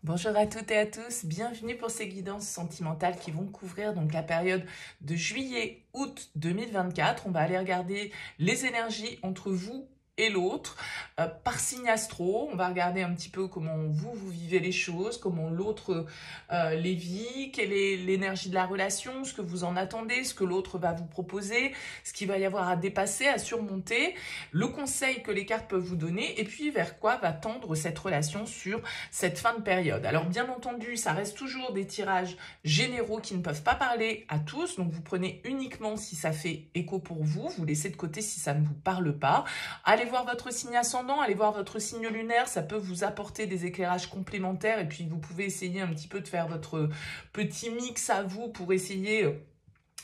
Bonjour à toutes et à tous, bienvenue pour ces guidances sentimentales qui vont couvrir donc la période de juillet-août 2024. On va aller regarder les énergies entre vous et l'autre par signe astro. On va regarder un petit peu comment vous vivez les choses, comment l'autre les vit, quelle est l'énergie de la relation, ce que vous en attendez, ce que l'autre va vous proposer, ce qu'il va y avoir à dépasser, à surmonter, le conseil que les cartes peuvent vous donner et puis vers quoi va tendre cette relation sur cette fin de période. Alors bien entendu, ça reste toujours des tirages généraux qui ne peuvent pas parler à tous, donc vous prenez uniquement si ça fait écho pour vous, vous laissez de côté si ça ne vous parle pas. Allez voir votre signe ascendant, allez voir votre signe lunaire, ça peut vous apporter des éclairages complémentaires et puis vous pouvez essayer un petit peu de faire votre petit mix à vous pour essayer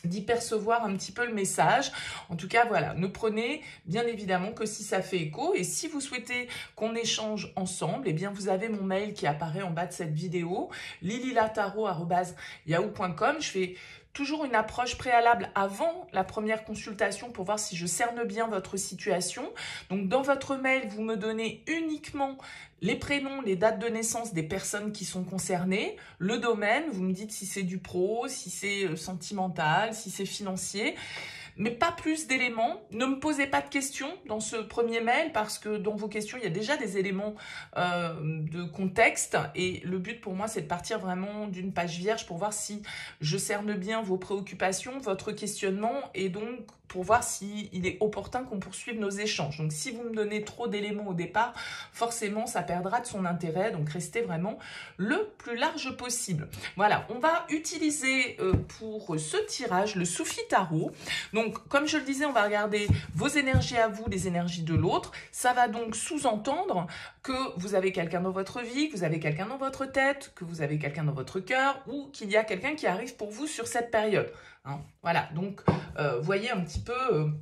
d'y percevoir un petit peu le message. En tout cas, voilà, ne prenez bien évidemment que si ça fait écho. Et si vous souhaitez qu'on échange ensemble, eh bien, vous avez mon mail qui apparaît en bas de cette vidéo, lililataro@yahoo.com. Je fais toujours une approche préalable avant la première consultation pour voir si je cerne bien votre situation. Donc, dans votre mail, vous me donnez uniquement les prénoms, les dates de naissance des personnes qui sont concernées, le domaine, vous me dites si c'est du pro, si c'est sentimental, si c'est financier, mais pas plus d'éléments. Ne me posez pas de questions dans ce premier mail parce que dans vos questions, il y a déjà des éléments de contexte et le but pour moi, c'est de partir vraiment d'une page vierge pour voir si je cerne bien vos préoccupations, votre questionnement et donc pour voir s'il est opportun qu'on poursuive nos échanges. Donc, si vous me donnez trop d'éléments au départ, forcément, ça perdra de son intérêt. Donc, restez vraiment le plus large possible. Voilà, on va utiliser pour ce tirage le Soufi Tarot. Donc, comme je le disais, on va regarder vos énergies à vous, les énergies de l'autre. Ça va donc sous-entendre que vous avez quelqu'un dans votre vie, que vous avez quelqu'un dans votre tête, que vous avez quelqu'un dans votre cœur ou qu'il y a quelqu'un qui arrive pour vous sur cette période. Hein, voilà, donc voyez un petit peu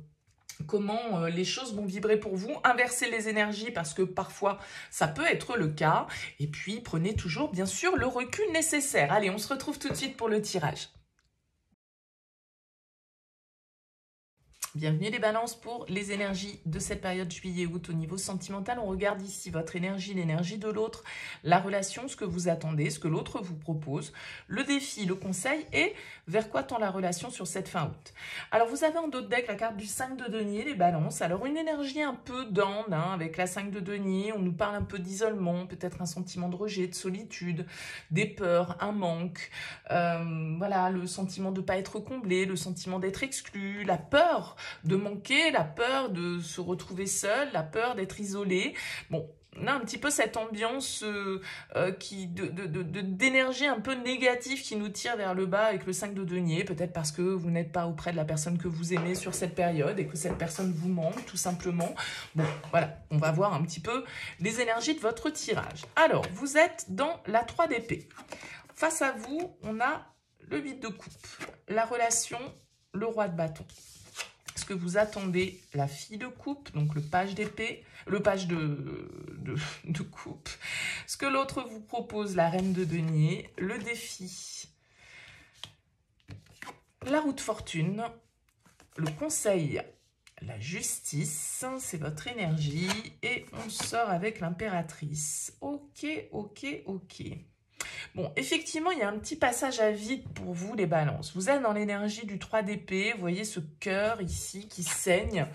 comment les choses vont vibrer pour vous. Inversez les énergies parce que parfois ça peut être le cas. Et puis prenez toujours bien sûr le recul nécessaire. Allez, on se retrouve tout de suite pour le tirage. Bienvenue les balances pour les énergies de cette période juillet-août au niveau sentimental. On regarde ici votre énergie, l'énergie de l'autre, la relation, ce que vous attendez, ce que l'autre vous propose, le défi, le conseil et vers quoi tend la relation sur cette fin août. Alors vous avez en dos de deck la carte du 5 de denier, les balances. Alors une énergie un peu down hein, avec la 5 de denier. On nous parle un peu d'isolement, peut-être un sentiment de rejet, de solitude, des peurs, un manque. Voilà, le sentiment de ne pas être comblé, le sentiment d'être exclu, la peur de manquer, la peur de se retrouver seul, la peur d'être isolé. Bon, on a un petit peu cette ambiance d'énergie un peu négative qui nous tire vers le bas avec le 5 de denier, peut-être parce que vous n'êtes pas auprès de la personne que vous aimez sur cette période et que cette personne vous manque tout simplement. Bon, voilà, on va voir un petit peu les énergies de votre tirage. Alors, vous êtes dans la 3 d'épée. Face à vous, on a le 8 de coupe, la relation, le roi de bâton. Est-ce que vous attendez la fille de coupe, donc le page d'épée, le page de coupe? Ce que l'autre vous propose, la reine de denier, le défi, la roue de fortune, le conseil, la justice, c'est votre énergie, et on sort avec l'impératrice. Ok, ok, ok. Bon, effectivement, il y a un petit passage à vide pour vous, les balances. Vous êtes dans l'énergie du 3 d'épée. Vous voyez ce cœur ici qui saigne.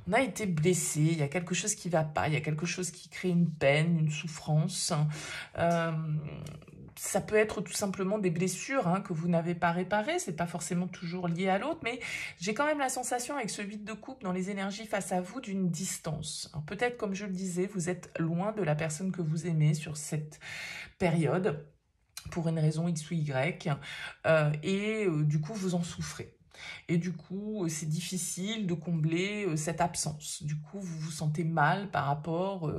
On a été blessé. Il y a quelque chose qui ne va pas. Il y a quelque chose qui crée une peine, une souffrance. Ça peut être tout simplement des blessures hein, que vous n'avez pas réparées. Ce n'est pas forcément toujours lié à l'autre. Mais j'ai quand même la sensation avec ce 8 de coupe dans les énergies face à vous d'une distance. Peut-être, comme je le disais, vous êtes loin de la personne que vous aimez sur cette période pour une raison X ou Y, du coup, vous en souffrez. Et du coup, c'est difficile de combler cette absence. Du coup, vous vous sentez mal par rapport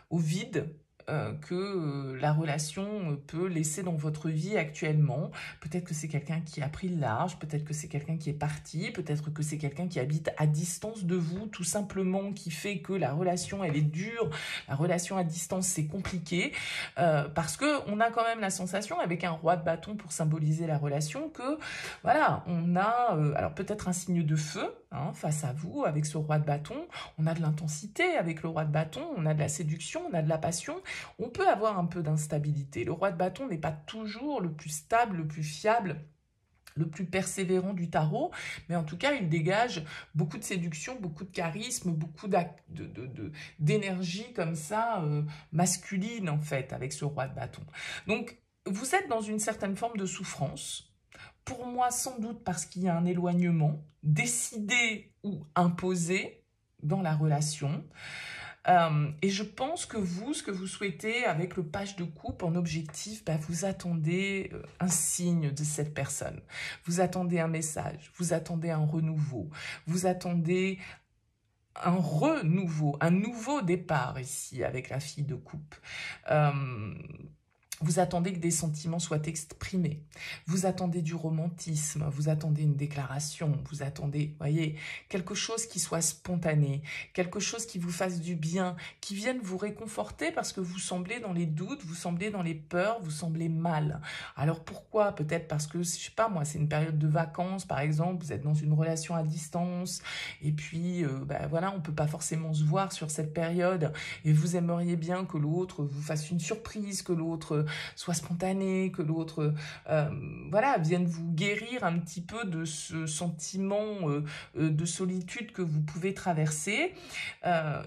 au vide que la relation peut laisser dans votre vie actuellement. Peut-être que c'est quelqu'un qui a pris le large, peut-être que c'est quelqu'un qui est parti, peut-être que c'est quelqu'un qui habite à distance de vous, tout simplement, qui fait que la relation, elle est dure. La relation à distance, c'est compliqué, parce qu'on a quand même la sensation, avec un roi de bâton pour symboliser la relation, que, voilà, on a, alors peut-être un signe de feu, hein, face à vous, avec ce roi de bâton. On a de l'intensité avec le roi de bâton, on a de la séduction, on a de la passion. On peut avoir un peu d'instabilité. Le roi de bâton n'est pas toujours le plus stable, le plus fiable, le plus persévérant du tarot, mais en tout cas, il dégage beaucoup de séduction, beaucoup de charisme, beaucoup d'énergie comme ça, masculine en fait, avec ce roi de bâton. Donc, vous êtes dans une certaine forme de souffrance. Pour moi, sans doute parce qu'il y a un éloignement décidé ou imposé dans la relation. Et je pense que vous, ce que vous souhaitez avec le page de coupe en objectif, vous attendez un signe de cette personne. Vous attendez un message, vous attendez un renouveau, vous attendez un renouveau, un nouveau départ ici avec la fille de coupe. Vous attendez que des sentiments soient exprimés. Vous attendez du romantisme, vous attendez une déclaration, vous attendez, voyez, quelque chose qui soit spontané, quelque chose qui vous fasse du bien, qui vienne vous réconforter parce que vous semblez dans les doutes, vous semblez dans les peurs, vous semblez mal. Alors pourquoi? Peut-être parce que, je sais pas moi, c'est une période de vacances, par exemple, vous êtes dans une relation à distance, et puis, voilà, on peut pas forcément se voir sur cette période, et vous aimeriez bien que l'autre vous fasse une surprise, que l'autre soit spontané, que l'autre voilà, vienne vous guérir un petit peu de ce sentiment de solitude que vous pouvez traverser.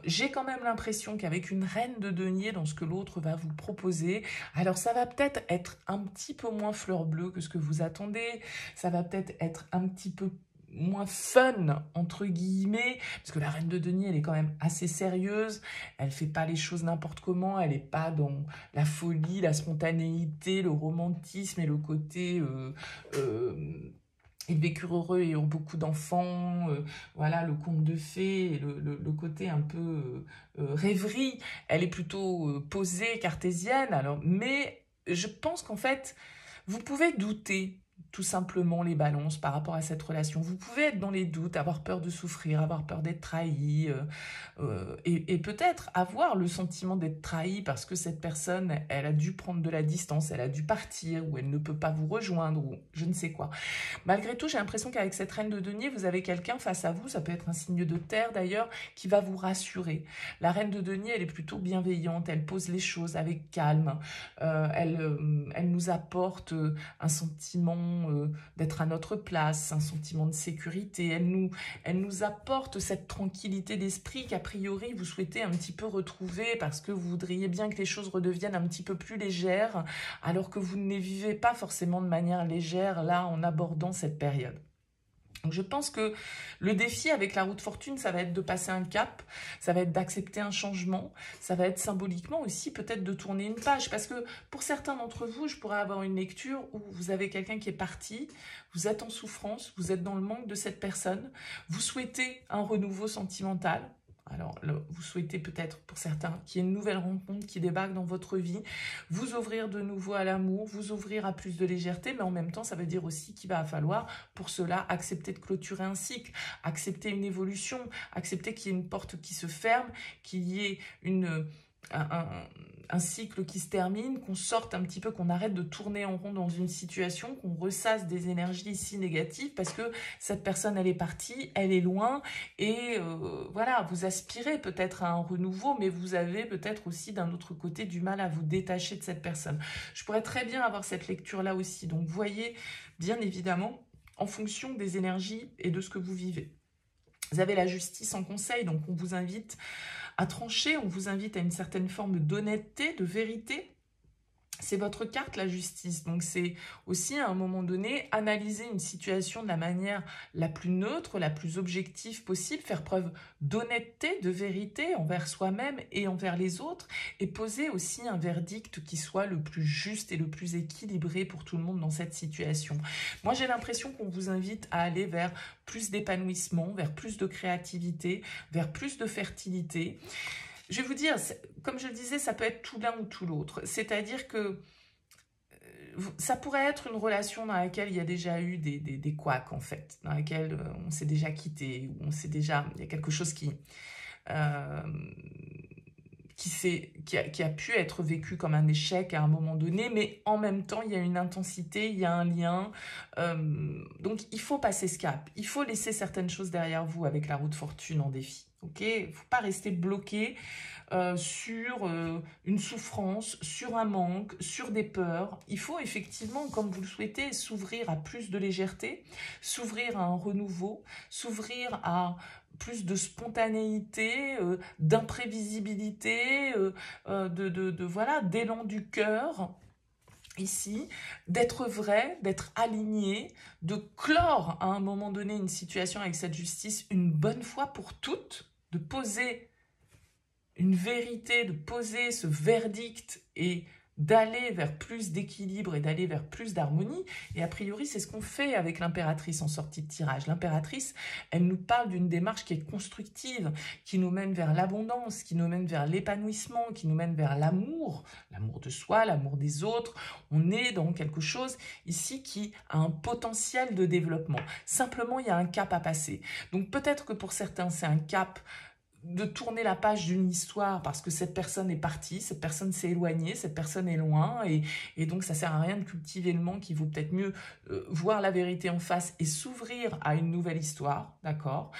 J'ai quand même l'impression qu'avec une reine de denier dans ce que l'autre va vous proposer, alors ça va peut-être être un petit peu moins fleur bleue que ce que vous attendez, ça va peut-être être un petit peu moins fun, entre guillemets, parce que la reine de denier, elle est quand même assez sérieuse, elle fait pas les choses n'importe comment, elle est pas dans la folie, la spontanéité, le romantisme et le côté ils vécurent heureux et ont beaucoup d'enfants, voilà, le conte de fées, et le côté un peu rêverie, elle est plutôt posée, cartésienne, alors, mais je pense qu'en fait, vous pouvez douter tout simplement les balances par rapport à cette relation. Vous pouvez être dans les doutes, avoir peur de souffrir, avoir peur d'être trahi, et peut-être avoir le sentiment d'être trahi parce que cette personne, elle a dû prendre de la distance, elle a dû partir, ou elle ne peut pas vous rejoindre, ou je ne sais quoi. Malgré tout, j'ai l'impression qu'avec cette reine de denier, vous avez quelqu'un face à vous, ça peut être un signe de terre d'ailleurs, qui va vous rassurer. La reine de denier, elle est plutôt bienveillante, elle pose les choses avec calme, elle nous apporte un sentiment d'être à notre place, un sentiment de sécurité. Elle nous apporte cette tranquillité d'esprit qu'a priori vous souhaitez un petit peu retrouver parce que vous voudriez bien que les choses redeviennent un petit peu plus légères alors que vous ne les vivez pas forcément de manière légère là en abordant cette période. Donc je pense que le défi avec la roue de fortune, ça va être de passer un cap, ça va être d'accepter un changement, ça va être symboliquement aussi peut-être de tourner une page. Parce que pour certains d'entre vous, je pourrais avoir une lecture où vous avez quelqu'un qui est parti, vous êtes en souffrance, vous êtes dans le manque de cette personne, vous souhaitez un renouveau sentimental. Alors, vous souhaitez peut-être, pour certains, qu'il y ait une nouvelle rencontre qui débarque dans votre vie, vous ouvrir de nouveau à l'amour, vous ouvrir à plus de légèreté, mais en même temps, ça veut dire aussi qu'il va falloir, pour cela, accepter de clôturer un cycle, accepter une évolution, accepter qu'il y ait une porte qui se ferme, qu'il y ait un cycle qui se termine, qu'on sorte un petit peu, qu'on arrête de tourner en rond dans une situation, qu'on ressasse des énergies ici négatives parce que cette personne, elle est partie, elle est loin et voilà, vous aspirez peut-être à un renouveau, mais vous avez peut-être aussi d'un autre côté du mal à vous détacher de cette personne. Je pourrais très bien avoir cette lecture-là aussi, donc voyez bien évidemment en fonction des énergies et de ce que vous vivez. Vous avez la justice en conseil, donc on vous invite à trancher, on vous invite à une certaine forme d'honnêteté, de vérité. C'est votre carte, la justice. Donc, c'est aussi, à un moment donné, analyser une situation de la manière la plus neutre, la plus objective possible, faire preuve d'honnêteté, de vérité envers soi-même et envers les autres, et poser aussi un verdict qui soit le plus juste et le plus équilibré pour tout le monde dans cette situation. Moi, j'ai l'impression qu'on vous invite à aller vers plus d'épanouissement, vers plus de créativité, vers plus de fertilité. Je vais vous dire, comme je le disais, ça peut être tout l'un ou tout l'autre. C'est-à-dire que ça pourrait être une relation dans laquelle il y a déjà eu des couacs, en fait, dans laquelle on s'est déjà quitté, où on s'est déjà, il y a quelque chose qui qui a pu être vécu comme un échec à un moment donné, mais en même temps, il y a une intensité, il y a un lien. Donc, il faut passer ce cap. Il faut laisser certaines choses derrière vous avec la roue de fortune en défi. Ok, il ne faut pas rester bloqué sur une souffrance, sur un manque, sur des peurs. Il faut effectivement, comme vous le souhaitez, s'ouvrir à plus de légèreté, s'ouvrir à un renouveau, s'ouvrir à plus de spontanéité, d'imprévisibilité, voilà, d'élan du cœur. Ici, d'être vrai, d'être aligné, de clore à un moment donné une situation avec cette justice une bonne fois pour toutes, de poser une vérité, de poser ce verdict et d'aller vers plus d'équilibre et d'aller vers plus d'harmonie. Et a priori, c'est ce qu'on fait avec l'impératrice en sortie de tirage. L'impératrice, elle nous parle d'une démarche qui est constructive, qui nous mène vers l'abondance, qui nous mène vers l'épanouissement, qui nous mène vers l'amour de soi, l'amour des autres. On est dans quelque chose ici qui a un potentiel de développement. Simplement, il y a un cap à passer. Donc peut-être que pour certains, c'est un cap de tourner la page d'une histoire parce que cette personne est partie, cette personne s'est éloignée, cette personne est loin et donc ça sert à rien de cultiver le manque, il vaut peut-être mieux voir la vérité en face et s'ouvrir à une nouvelle histoire, d'accord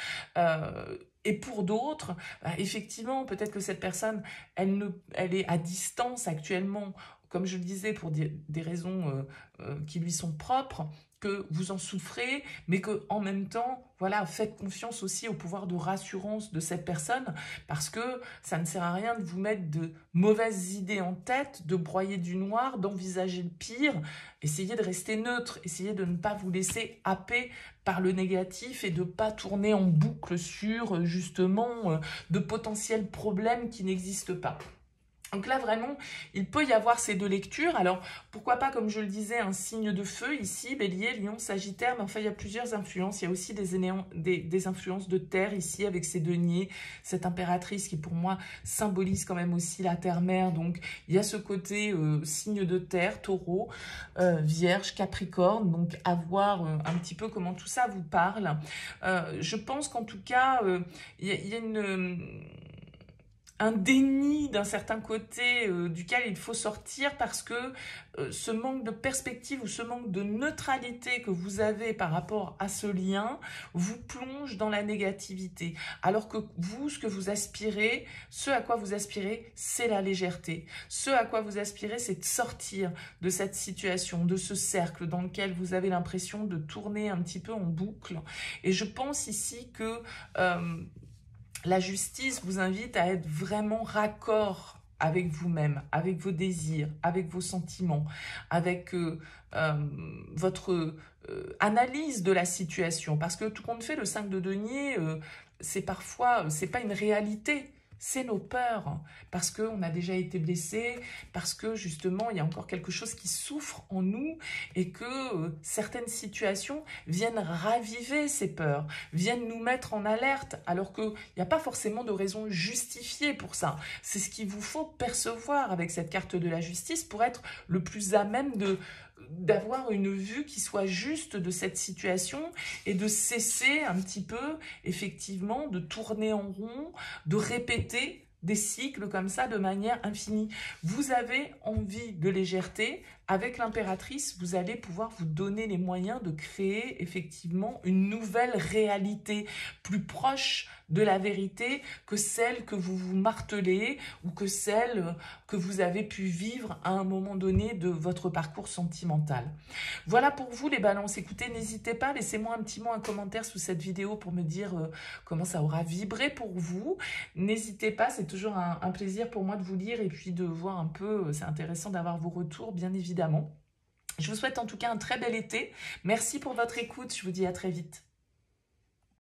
et pour d'autres, effectivement, peut-être que cette personne, elle est à distance actuellement, comme je le disais, pour des raisons qui lui sont propres, que vous en souffrez, mais que en même temps, voilà, faites confiance aussi au pouvoir de rassurance de cette personne, parce que ça ne sert à rien de vous mettre de mauvaises idées en tête, de broyer du noir, d'envisager le pire. Essayez de rester neutre, essayez de ne pas vous laisser happer par le négatif et de ne pas tourner en boucle sur, justement, de potentiels problèmes qui n'existent pas. Donc là, vraiment, il peut y avoir ces deux lectures. Alors, pourquoi pas, comme je le disais, un signe de feu ici, Bélier, Lion, Sagittaire, mais enfin, il y a plusieurs influences. Il y a aussi des influences de terre ici, avec ces deniers, cette impératrice qui, pour moi, symbolise quand même aussi la terre-mère. Donc, il y a ce côté signe de terre, Taureau, Vierge, Capricorne. Donc, à voir un petit peu comment tout ça vous parle. Je pense qu'en tout cas, il y a un déni d'un certain côté duquel il faut sortir parce que ce manque de perspective ou ce manque de neutralité que vous avez par rapport à ce lien vous plonge dans la négativité. Alors que vous, ce que vous aspirez, ce à quoi vous aspirez, c'est la légèreté. Ce à quoi vous aspirez, c'est de sortir de cette situation, de ce cercle dans lequel vous avez l'impression de tourner un petit peu en boucle. Et je pense ici que la justice vous invite à être vraiment raccord avec vous-même, avec vos désirs, avec vos sentiments, avec votre analyse de la situation. Parce que tout compte fait, le 5 de denier, c'est parfois, c'est pas une réalité. C'est nos peurs, parce qu'on a déjà été blessé, parce que justement, il y a encore quelque chose qui souffre en nous et que certaines situations viennent raviver ces peurs, viennent nous mettre en alerte, alors qu'il n'y a pas forcément de raison justifiée pour ça. C'est ce qu'il vous faut percevoir avec cette carte de la justice pour être le plus à même d'avoir une vue qui soit juste de cette situation et de cesser un petit peu, effectivement, de tourner en rond, de répéter des cycles comme ça de manière infinie. Vous avez envie de légèreté. Avec l'impératrice, vous allez pouvoir vous donner les moyens de créer effectivement une nouvelle réalité plus proche de la vérité que celle que vous vous martelez ou que celle que vous avez pu vivre à un moment donné de votre parcours sentimental. Voilà pour vous les balances. Écoutez, n'hésitez pas, laissez-moi un petit mot, un commentaire sous cette vidéo pour me dire comment ça aura vibré pour vous. N'hésitez pas, c'est toujours un plaisir pour moi de vous lire et puis de voir un peu, c'est intéressant d'avoir vos retours, bien évidemment. Je vous souhaite en tout cas un très bel été. Merci pour votre écoute, je vous dis à très vite.